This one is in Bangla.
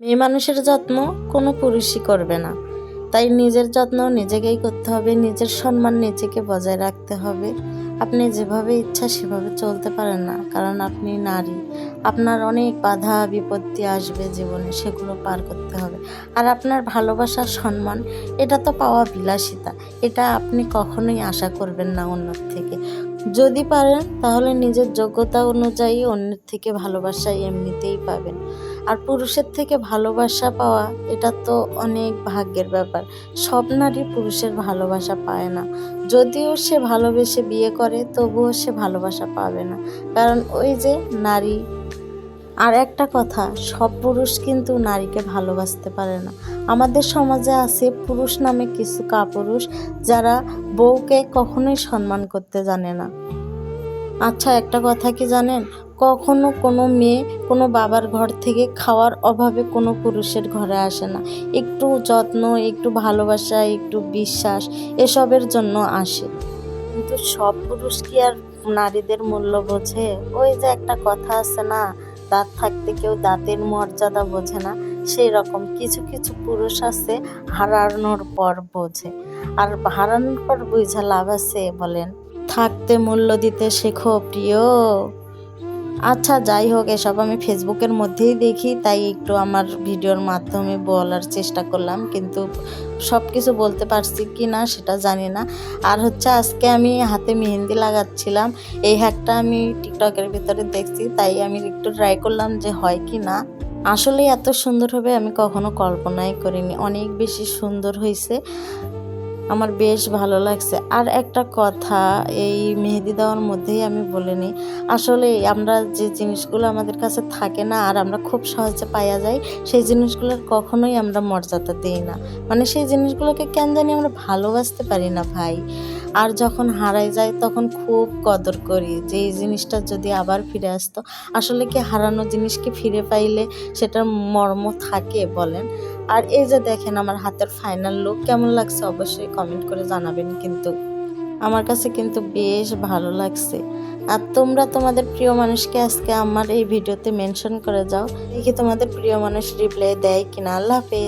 মেয়ে মানুষের যত্ন কোনো পুরুষই করবে না, তাই নিজের যত্ন নিজেকেই করতে হবে। নিজের সম্মান নিজেকে বজায় রাখতে হবে। আপনি যেভাবে ইচ্ছা সেভাবে চলতে পারেন না, কারণ আপনি নারী। আপনার অনেক বাধা বিপত্তি আসবে জীবনে, সেগুলো পার করতে হবে। আর আপনার ভালোবাসা সম্মান, এটা তো পাওয়া বিলাসিতা, এটা আপনি কখনোই আশা করবেন না অন্যের থেকে। যদি পারেন তাহলে নিজের যোগ্যতা অনুযায়ী অন্যের থেকে ভালোবাসা এমনিতেই পাবেন। আর পুরুষের থেকে ভালোবাসা পাওয়া, এটা তো অনেক ভাগ্যের ব্যাপার। সব নারী পুরুষের ভালোবাসা পায় না। যদিও সে ভালোবেসে বিয়ে করে, তবুও সে ভালোবাসা পাবে না, কারণ ওই যে নারী। আর একটা কথা, সব পুরুষ কিন্তু নারীকে ভালোবাসতে পারে না। আমাদের সমাজে আছে পুরুষ নামে কিছু কাপুরুষ, যারা বউকে কখনোই সম্মান করতে জানে না। আচ্ছা, একটা কথা কি জানেন, কখনো কোনো মেয়ে কোনো বাবার ঘর থেকে খাওয়ার অভাবে কোনো পুরুষের ঘরে আসে না। একটু যত্ন, একটু ভালোবাসা, একটু বিশ্বাস, এসবের জন্য আসে। কিন্তু সব পুরুষ কি আর নারীদের মূল্য বোঝে? ওই যে একটা কথা আছে না, দাঁত থাকতে কেউ দাঁতের মর্যাদা বোঝে না। সেই রকম কিছু কিছু পুরুষ আছে, হারানোর পর বোঝে। আর হারানোর পর বুঝা লাভ আছে বলেন? থাকতে মূল্য দিতে শেখো প্রিয়। আচ্ছা, যাই হোক, এসব আমি ফেসবুকের মধ্যেই দেখি, তাই একটু আমার ভিডিওর মাধ্যমে বলার চেষ্টা করলাম, কিন্তু সব কিছু বলতে পারছি কি না সেটা জানি না। আর হচ্ছে, আজকে আমি হাতে মেহেন্দি লাগাচ্ছিলাম, এই হ্যাকটা আমি টিকটকের ভিতরে দেখছি, তাই আমি একটু ট্রাই করলাম যে হয় কি না। আসলে এত সুন্দর হবে আমি কখনো কল্পনাই করিনি, অনেক বেশি সুন্দর হয়েছে। আমার বেশ ভালো লাগছে। আর একটা কথা, এই মেহেদি দেওয়ার মধ্যেই আমি বলে নিই, আসলে আমরা যে জিনিসগুলো আমাদের কাছে থাকে না আর আমরা খুব সহজে পাওয়া যায়, সেই জিনিসগুলোর কখনোই আমরা মর্যাদা দিই না। মানে সেই জিনিসগুলোকে কেন জানি আমরা ভালোবাসতে পারি না ভাই। আর যখন হারায় যায় তখন খুব কদর করি, যে এই জিনিসটা যদি আবার ফিরে আসতো। আসলে কি হারানো জিনিসকে ফিরে পাইলে সেটার মর্ম থাকে বলেন? আর এই যে দেখেন আমার হাতের ফাইনাল লুক কেমন লাগছে, অবশ্যই কমেন্ট করে জানাবেন। কিন্তু আমার কাছে কিন্তু বেশ ভালো লাগছে। আর তোমরা তোমাদের প্রিয় মানুষকে আজকে আমার এই ভিডিওতে মেনশন করে যাও, দেখি তোমাদের প্রিয় মানুষ রিপ্লাই দেয় কিনা। আল্লাহ হাফেজ।